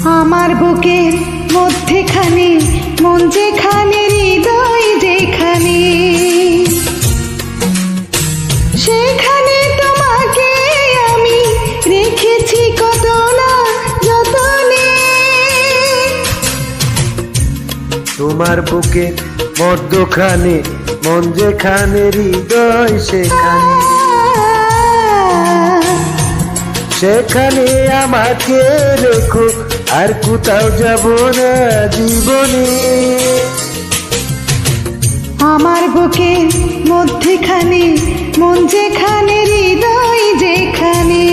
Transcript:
আমার বুকের মধ্যেখানে মন যেখানে, হৃদয় যেখানে, সেখানে তোমাকে আমি রেখেছি কত না যতনে। তোমার বুকের মধ্যখানে মন যেখানে, হৃদয় সেখানে, সেখানে আমাকে রেখো, আর কোথাও যাব না জীবনে। আমার বুকের মধ্যেখানে মন যেখানে, হৃদয় যেখানে।